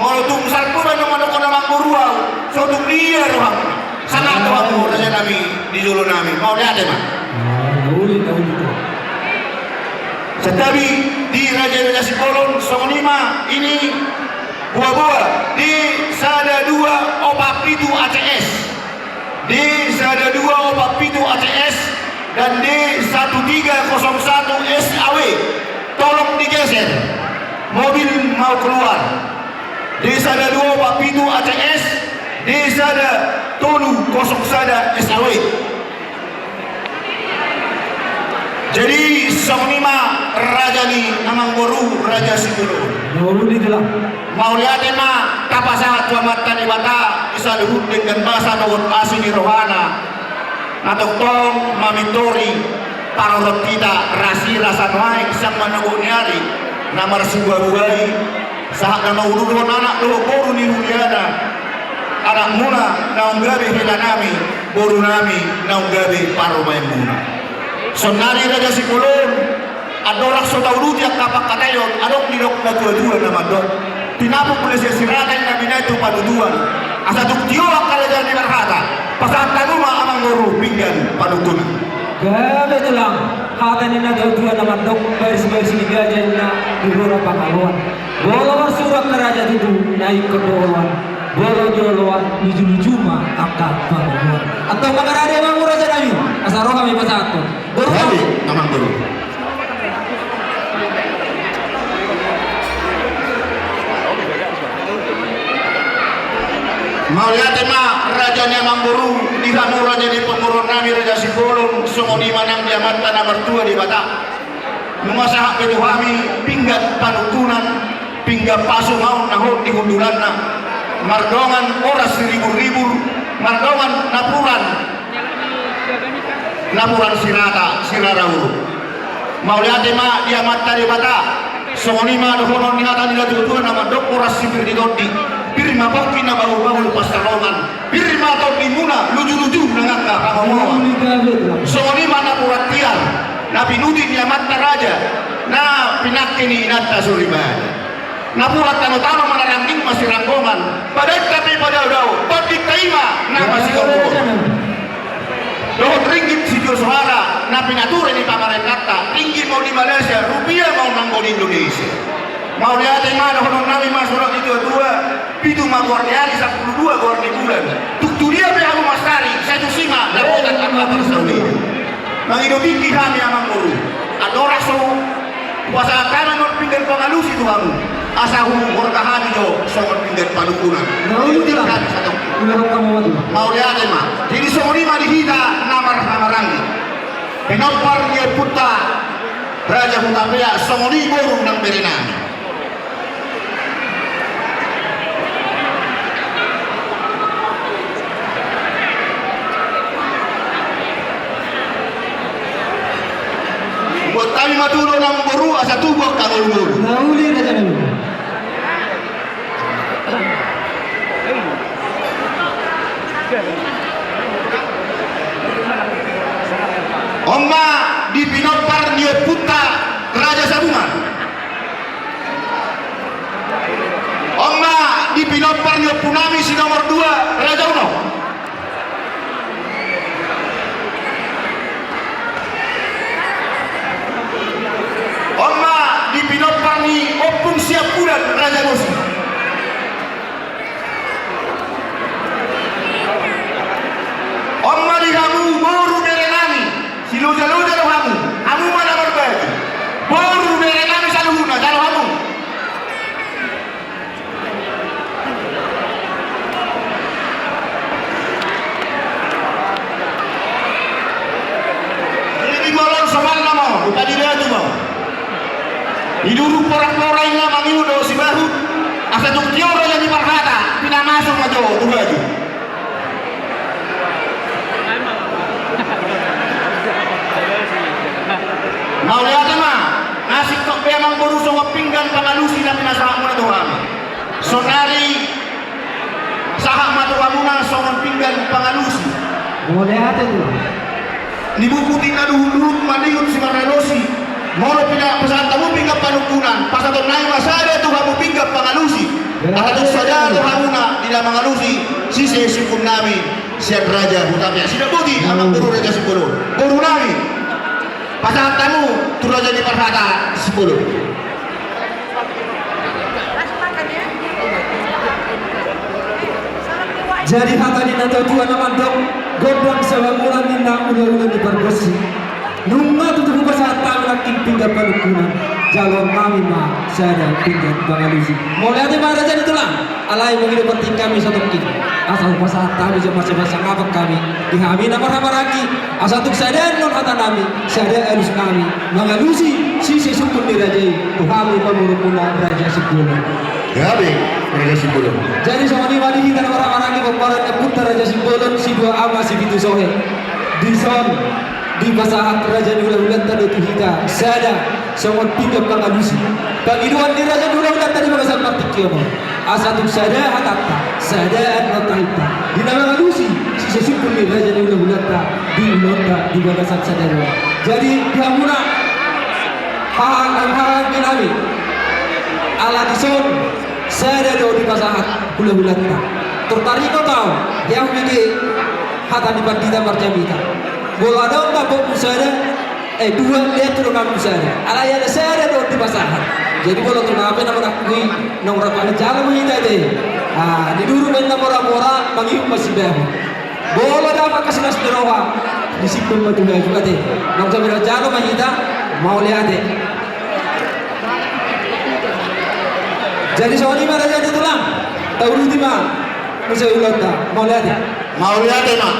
Mau tu besar pura yang mana kau nama muruau. Suatu dia roham. Sana doang mu raja nami di julu nami. Mau lihat mah. Tetapi di Raja Sibolon Songonima ini buah-buah di Sada 2 Opak Pitu ACS, di Sada 2 Opak Pitu ACS, dan di 1301 SAW. Tolong digeser, mobil mau keluar. Di Sada 2 Opak Pitu ACS, di Sada Tolu 01 SAW. Jadi Songonima Raja ni namang boru Raja Sibolon. Mau lihat mah kapasahat tuamat tani bata isa luhut dengan bahasa dawat asini rohana atau tong mamitori parorot kita rasi rasa naik sang managonyari namar suga-bugai saat nama urun anak lo boru ni huliana anak muna naung gabi hila nami boru nami naung gabi paro main muna. Sonari Raja Sibolon adorak so taulu dia kapak katayon adok nidok na dua-dua nama dok tinapu boleh siratan na binatu paduduan asa tuk tiolak kalajan di marhata pasal tamu ma amang ngoru pinggan padutunan gabe tulang hata nina dua-dua nama dok baris-baris ni gajan na dihura pangaluan bolo surat ke raja itu naik ke bawah bolo joloan luju-luju ma akak pangaluan atau pangarade emang raja nami asaro kami pasakon Rabi amang guru. Mau lihat mah raja ni amang guru di kamu raja di pemurun nami Raja Sibolon Songonima nang diamat tanah mertua di Batak. Numasahak itu kami pinggat panutunan pinggat pasu mau nahut di hundulanna mardongan oras ribu-ribu mardongan napuran sirata sirarauru mau lihat mah diamat tadi bata Songonima dohonon nihatan nila tutuan nama dok oras sipir di dodi birma pokin na bau-bau pasarloman birma tau dimuna luju-luju nangaka kamu Songonima napurat tiar na pinuti diamat raja na pinakini inata suribaya napurat tano-tano manarangking masih ranggongan padahal tapi pada udau padik taima na masih kongkong dohot ringgit si suara na pinature ni pamarekata ringgit mau di Malaysia rupiah mau nanggo di Indonesia mau lihat mana dohot nami masuk itu dua pitu ma gordiari 12 gordi bulan tuk dia be aku mastari saya tu sima dapotan apa tersauli mangidopiki kami amang guru adora so puasa kanan nor pinggir pangalus itu kamu asahu gorkahani jo songon pinggir palukunan itu kami satu mau lihat mah jadi Songonima dihita namar-namarangi pinopar dia puta Raja Hutapea Songonima burung nang berenang buat kami matulog ng buru asa tubok kangulmul nauli Raja nami Oma di pinopar dia puta Raja Sabungan. Oma di pinopar dia punami si nomor 2 Raja Uno. Oma di pinopar ni opung siap bulan Raja Musi. Oma di kamu baru berenani siluja-luja lo kamu mana berbagi baru berenani saluhuna jalo kamu ini malam semalna mau tadi dia tu mau hiduruk porak-porak nga mangilu do si baru asa tuk tioro yang di marhata pinamasok na jo tuhaju mau lihat mah nasi kok memang baru sama pinggan pangalusi na pinasaha mo na Tuhan sonari sahak matu kamuna sama pinggan pangalusi mau lihat itu nibukutin na duhulurut maniyot si Maralosi. Moro pesan tamu pinggap panukunan. Pasaton nai masada tu kamu pinggap pangalusi. Atatung saja tu hamuna tidak mengalusi. Sisi sipun nami siap raja hutamnya. Sida budi amang guru raja Sipolo. Guru nami. Pasaton tamu tu raja di Parhata Sipolo. Jadi hata di nanti Tuhan namandok godang sawamulan nina ulah-ulah di Bargosi. Nunga tutup bahasa tangan pinggap panukunan. Jalon kami ma saya pinggap pangalusi. Mulai ada mana jadi tulang. Alai mengirim penting kami satu kini. Asal bahasa kami masa-masa ngabak kami. Dihami nama lagi. Asal tuk saya non hata nami. Saya elus kami mengalusi sisi sukun dirajai. Tuhami pemurumuna raja Sipolo. Gabe raja Sipolo. Jadi soalnya wadi kita orang-orang ini pemeran putar raja Sipolo si dua ama si bitu sohe. Di son di pasahat raja ulah-ulah tadi tu kita sada sangat pinggap pangalusi. Bagi dua di raja ulah-ulah tadi bagasan partikiyo. Asatuk sada hatatta sada anotahita. Di nama ngalusi si sesukun ni raja ulah-ulah di ulota di bagasan sadaro. Jadi dihamuna hang binami ala dison sada do di pasahat ulah-ulah tertarik kau tahu yang ini hata di bandita marjamita. Bola dong tak bok musada, dua lihat turun nama musada. Ala yang saya ada di pasahan. Jadi kalau turun apa nama nakui, nomor apa jalan menghita deh. Di dulu main nomor orang mengium masih bahu. Bola dapat kasih nas berowa, disiplin matu bahu juga deh. Nomor sampai jalan menghita mau lihat deh. Jadi soalnya mana jadi tulang, tahu di mana? Musai ulang tak, mau lihat deh. Mau lihat deh mak.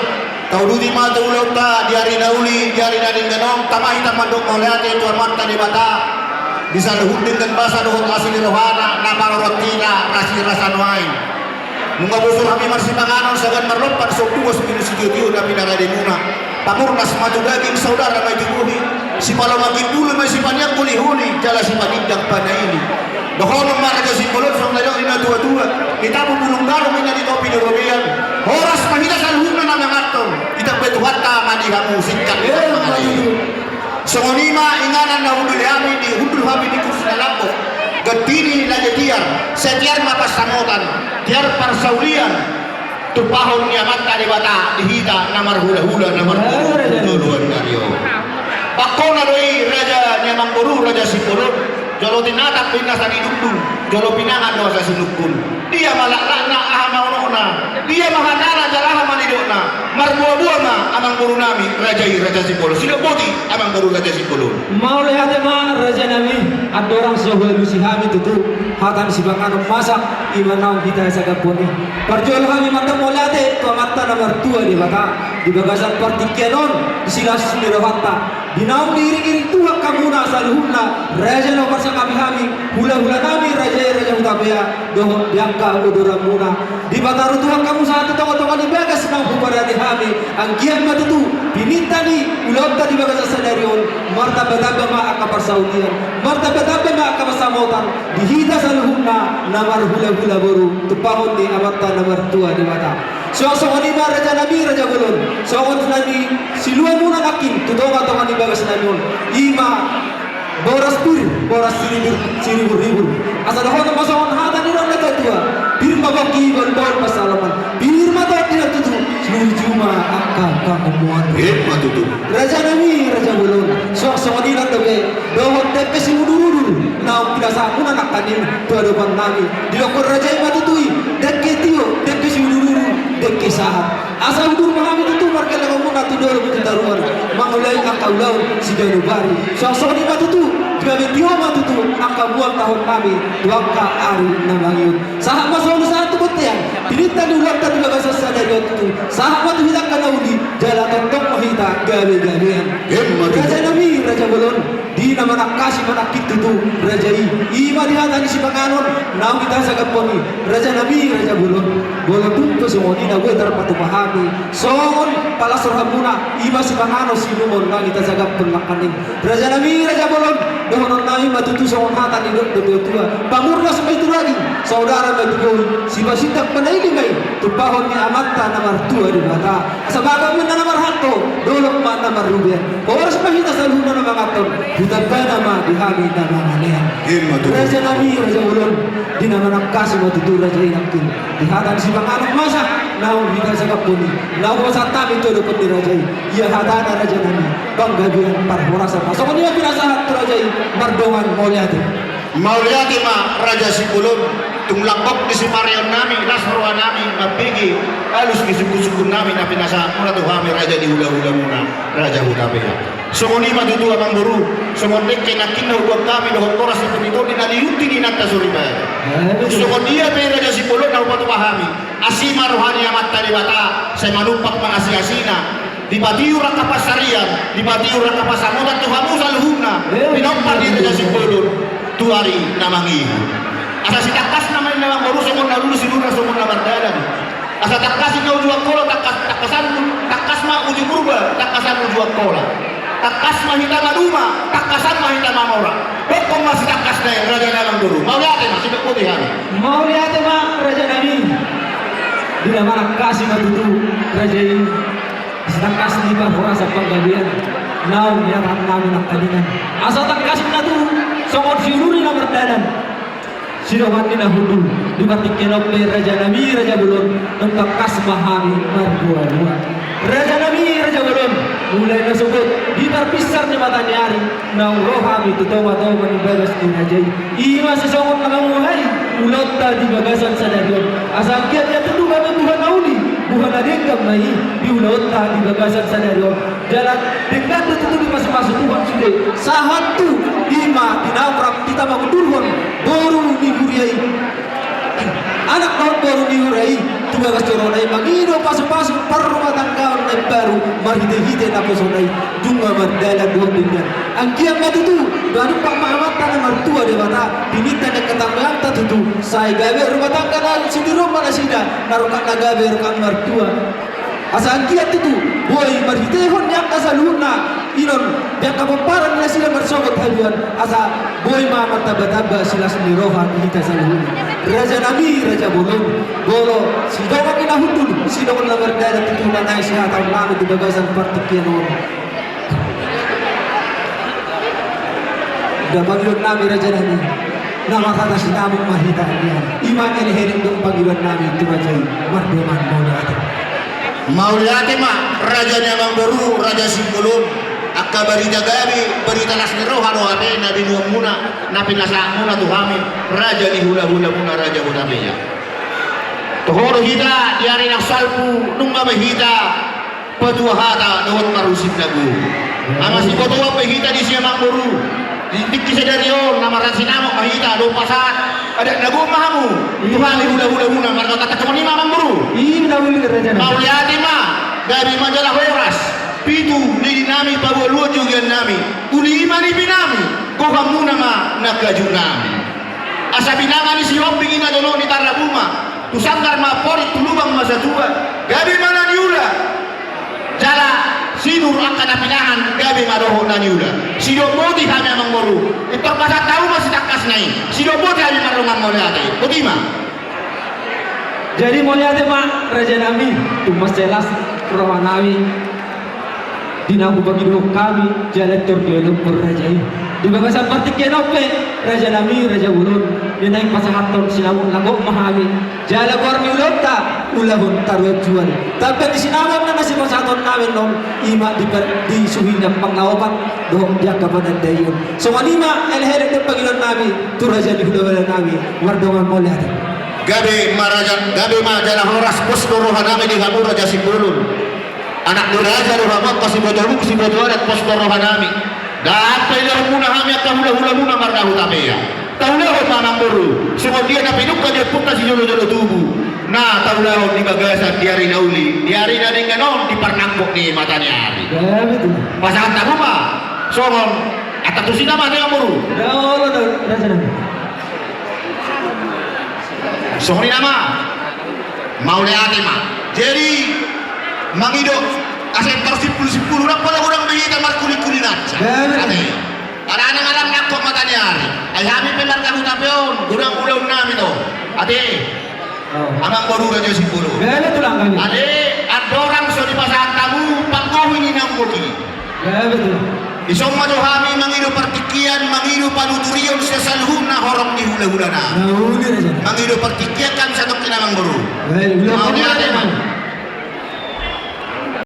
Tahu di mata ulau ta diari nauli diari nading ganong tamai tamandok moliate tuan mata di mata bisa lehudin dan basa dohot asli rohana nama rotina rasi rasa noai nunga busur kami masih panganon sagan merlopan sok dua sepuluh sekiu tapi naga di muna pamurna semaju daging saudara mai dibuhi si palo makin dulu masih banyak huli jala si panindang pada ini dohono marga si polot sok ladok ina tua-tua kita pembulung garung ina di topi di robian horas mahina salhuna nama ngaton kita betuhata mandi kamu singkat songonima inganan na hundul hami di hundul hami di kursi lampu gedini laje tiar setiar mapas samotan tiar parsaulian tupahon niamat tadi bata dihita namar hula-hula namar hula-hula nario pakona doi raja nyamang boru raja Sipolo jolo tinatak pinasan hidupku jolo pinangan doa sa sinukun dia malakna ahanauna dia mahanara jalaha manidona marbuah-buah ma amang boru nami raja Sipolo sila boti amang boru raja Sipolo mau lihat ma raja nami ada orang sohelu si hami tutu hatan si bangano masak imanau kita sagaponi parjol kami mata mau lihat tu mata nomor 2 di bata di bagasan partikenon di silas mirawata dinau diri-diri tuha kamuna saluhuna raja nomor kami hula-hula nami raja utabea doh diangka udura muna di bataru tuhan kamu satu toko-toko di bagas nang kepada di kami anggian matu tu pininta ni ulota di bagas sadarion martabat ma akaparsaudian martabat ma akapasamotan dihita saluhuna namar hula-hula boru tupahon di amata nomor 2 di mata so ni raja nabi raja bulun so nabi siluan muna akin tutonga tonga di bagas nanion ima boras siribur asal ho na masaon hata ni ron na tua birma baki bor pasalaman birma ta tidak tutu sujuma akka kamuan matutu raja nami raja bulun so ni na dobe dohot tepe si udur na tidak sakuna nakanin tu ada bang nami dilokor raja matutui dekke tio tepe si udur dekke sahat asal udur mahami tutu marga lagu muna tu dor taruan mangulai akaulau si Janubari so ni matutu gabi tio matutu angka buang tahun kami duaka ari namangiyut sahabat selalu satu butian pinita dulang tadi bagasa sadari itu sahabat hilang kanaudi jala tontok mahita gabi-gabian raja nami raja bulun di nama nakasi manakit itu raja ima dihatani si panganon nau kita sagaponi raja nami raja bulun boleh tuntut semua ni na gue terpatu pahami songon palas rohamuna ima si pangano si lumon na kita sagap pengmakaning raja nami raja bolon dohonon nami matutu songon hatan idot do tua pamurna sampai itu lagi saudara matutu si basitak panaili mai tupahon ni amatta namar tua di mata sabaga mun namar hanto dolok ma namar rubian oras pahita saluna na mangaton hutapay nama dihami na manganehan raja nami raja bolon di nama nakasi matutu raja inakkin dihatan si pangano masa naon kita sagap puni naon sa tami todo ko dirajay iya hadana raja nami banggabian parhorasa pasok niya pinasahat to rajay mardongan Mauliati ma raja Sipulun tumlakbok di si Marion nami lasruan nami mapigi alus kisukun nami na pinasahat muna to kami raja di hula-hula muna raja Hutapea sumuni madudu amang buru sumondik kinakin na huwag kami dohot oras ito nito dinaliyuti ni nagtasuribay sumon dia pe raja Sipulun na upatupahami asima rohani amat talibata sa manumpak mga asina di batiura kapasarian di batiura kapasamutan tuhamu sa luhuna pinampar di raja Sipulun tuari namangihu asa sitakas naman namang baru sumon na lulu sinura sumon na mardalan asa takasin na ujuang kola takas ma uji purba takasan ujuang kola takas mahita maduma takasan mahita mamora pokong masih takas na yung raja namang guru mau lihat masih berputihan mau lihat raja nami bila mana kasih matutu raja ini sedang kasih di bawah sa panggabian now niyaran namin ang kalingan asa tak kasih na tu songod sinuri na mardalan sirawan nila hudul di batik kenop raja nami raja bulon ng takas mahami marbuwa raja nami raja bulon mulai na sugot di terpisar ni mata nyari nang rohami tutawa-tawa manibagas ni rajay ima sa songod na mamuhay ulot ta di bagasan sa darion asal kiat ya tentu kami bukan nauli bukan ada yang mai di ulot ta di bagasan sa darion jalan dengan tentu di masing-masing Tuhan sudah sahatu ima dinawrak kita mengundurkan baru diguriai anak tahun baru diurai tugas coronai magido pasuk-pasuk perumah tangga orang baru marhide-hide na posonai junga mardala dua dunia angkiang matutu baru pak Muhammad tanah mertua de bata dinita na katambayang tatutu say gawe rumah tangga na sidiro mana sida narukan na gawe rukan mertua asa angkiat itu boy marhidehon yang kasaluna inon yang kapamparan na sila marsogot haluan asa boy Muhammad taba-taba sila senirohan kita saluna raja nami raja bolon bolo sidongan inahundul sidongan na mardala tutunan na isihataw namin di bagasan partikyan noon da Panginoon namin raja nami na makatasin namin mahita niya iman inihiling ng Panginoon namin tumajay marduman Mauliati ma raja nyamang baru raja Sipulun akka barita gabi barita las ni roha no abe na binuang muna na pinasa muna tuhami raja ni hula-hula muna raja Hutapea tohoro hita diari nak salpu nung mamahita patuahata dohon marusip lagu ama si potuwa pahita di siya manguru Dik kisah dari nama rasinamo mahita do pasat ada lagu mahamu Tuhan hula-hula muna marga kata kemani mamang buru ini dawili raja Mauliati ma dari majalah Horas pitu ni nami paboluo juga nami uli imani binami ko hamuna ma nakaju nami asa binangan ni siwang pingina dono ni tarabuma tusanggar ma pori tulubang masa tua gabi mana niula jala sinur akan napinahan gabi maroho na niula sido moti kami amang moru ito pasat tahu masih takas nai sido moti kami marungang Mauliati Putima jadi Mauliati ma raja nami tumas jelas rohanawi dinabu bagi dua kami jalator dialog berrajai di bagasan partik kenope raja nami raja ulun dinaik pasahaton sinawon lagok mahami jala kormi ulota ulahun tarwet jual tapi di sinawon na nasi pasahaton namin nong ima di suhina panglawapan doon diya kapanan dayon so manima elherek ng Panginoon nami tu raja di hulawalan nami mardongan Mauliati gabi majalah Horas pos rohan nami di kamu raja Sipulun anak raja rohamang kasih bodoh dan pos rohan nami dan pilihan muna kami akan hula-hula muna marga Hutapea taulahon manang buru semua dia na pinuk dia putas si jolo-jolo tubuh nah taulahon di bagasan diari nauli diari na ning ganon di parnangkok ni matanya ari pasangan tabu ma songon atau tu sina mah dia buru raja nami songon nama Mauliati ma jadi mangido Asentor 10-10 na pala kurang bihita markuli-kuli nacha. Ate, anak-anak nak kok matanya hari. Ay kami pelar kamu tapion, kurang ulang namin to. Ate, amang baru aja 10. Gaya itu lang kami. Ade, ada orang so di pasahan tamu, pangkawin ini ang muti. Gaya itu. Isong manuhami mangiru partikian, mangiru panuturion sa salhun na horong di hula-hula na. Nahuli na siya. Mangiru partikian kan sa tok kinamang baru. Gaya, ulang Mau kami. niya